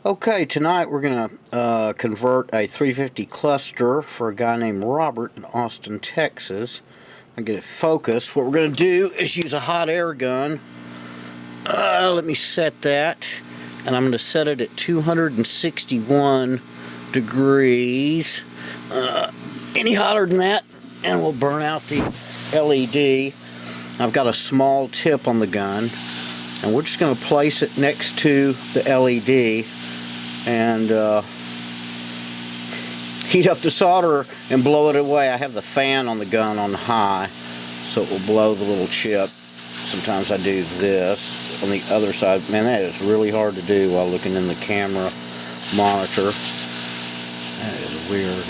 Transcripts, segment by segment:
Okay, tonight we're going to convert a 350 cluster for a guy named Robert in Austin, Texas. I get it focused. What we're going to do is use a hot air gun. Let me set that. And I'm going to set it at 261 degrees. Any hotter than that, and we'll burn out the LED. I've got a small tip on the gun, and we're just going to place it next to the LED and heat up the solder and blow it away. I have the fan on the gun on high, so it will blow the little chip. Sometimes I do this on the other side. Man, that is really hard to do while looking in the camera monitor. That is weird.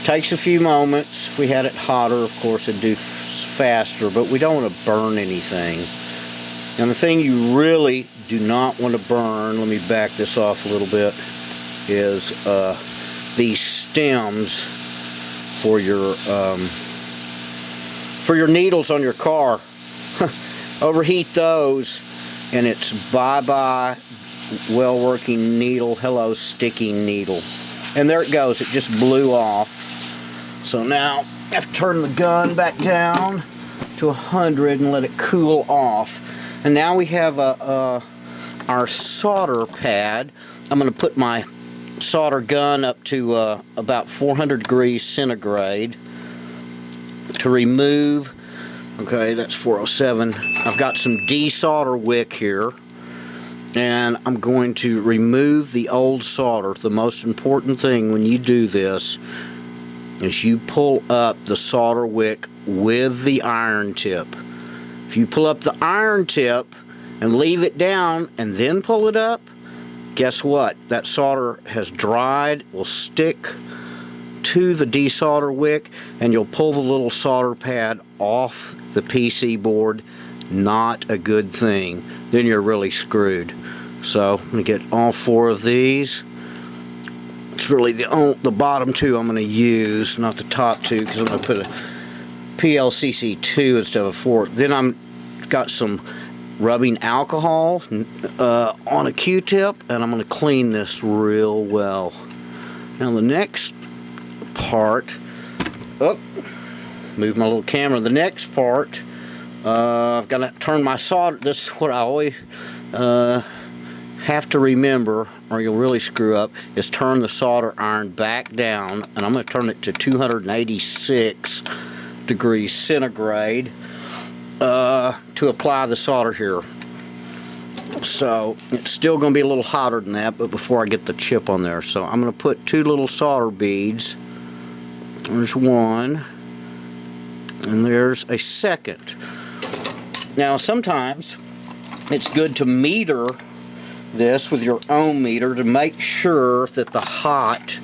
Takes a few moments. If we had it hotter, of course, it'd do faster, but we don't want to burn anything. And the thing you really do not want to burn, let me back this off a little bit, is these stems for your needles on your car. Overheat those, and it's bye-bye well-working needle, hello sticky needle. And there it goes, it just blew off. So now I have to turn the gun back down to 100 and let it cool off. And now we have our solder pad. I'm going to put my solder gun up to about 400 degrees centigrade to remove. Okay, that's 407. I've got some desolder wick here, and I'm going to remove the old solder. The most important thing when you do this is you pull up the solder wick with the iron tip. If you pull up the iron tip and leave it down and then pull it up, guess what? That solder has dried, will stick to the desolder wick, and you'll pull the little solder pad off the PC board. Not a good thing. Then you're really screwed. So I'm going to get all four of these. It's really the bottom two I'm going to use, not the top two, because I'm going to put a PLCC 2 instead of a 4. Then I'm got some rubbing alcohol on a Q-tip, and I'm going to clean this real well. Now the next part, move my little camera. The next part, I've got to turn my solder. This is what I always have to remember, or you'll really screw up, is turn the solder iron back down, and I'm going to turn it to 286 degrees centigrade to apply the solder here. So it's still going to be a little hotter than that, but before I get the chip on there. So I'm going to put two little solder beads. There's one, and there's a second. Now sometimes it's good to meter this with your own meter to make sure that the hot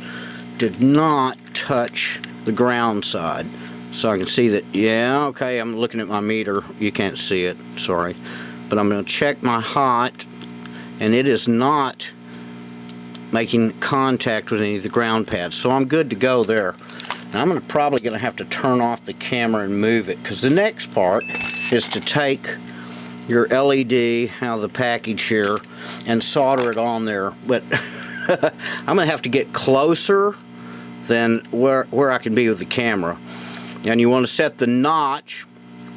did not touch the ground side. So I can see that, yeah, okay, I'm looking at my meter. You can't see it, sorry. But I'm going to check my hot, and it is not making contact with any of the ground pads. So I'm good to go there. Now I'm probably going to have to turn off the camera and move it, because the next part is to take your LED out of the package here and solder it on there. But I'm going to have to get closer than where I can be with the camera. And you want to set the notch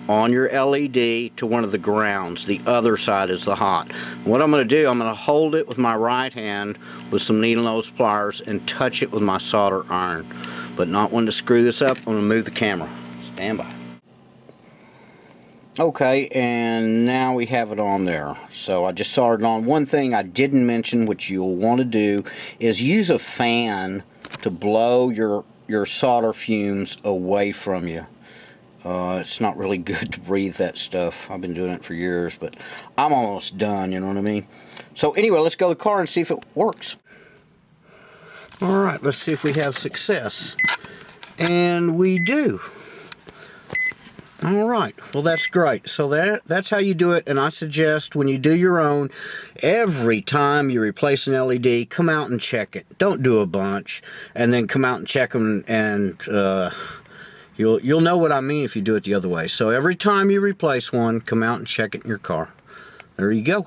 on your LED to one of the grounds. The other side is the hot. What I'm going to do, I'm going to hold it with my right hand with some needle nose pliers and touch it with my solder iron. But not wanting to screw this up, I'm going to move the camera. Stand by. Okay, and now we have it on there. So I just soldered it on. One thing I didn't mention, which you'll want to do, is use a fan to blow your solder fumes away from you. It's not really good to breathe that stuff. I've been doing it for years, but I'm almost done, you know what I mean? So anyway, let's go to the car and see if it works. Alright, let's see if we have success. And we do. Alright, well that's great. So that's how you do it, and I suggest when you do your own, every time you replace an LED, come out and check it. Don't do a bunch, and then come out and check them, and you'll know what I mean if you do it the other way. So every time you replace one, come out and check it in your car. There you go.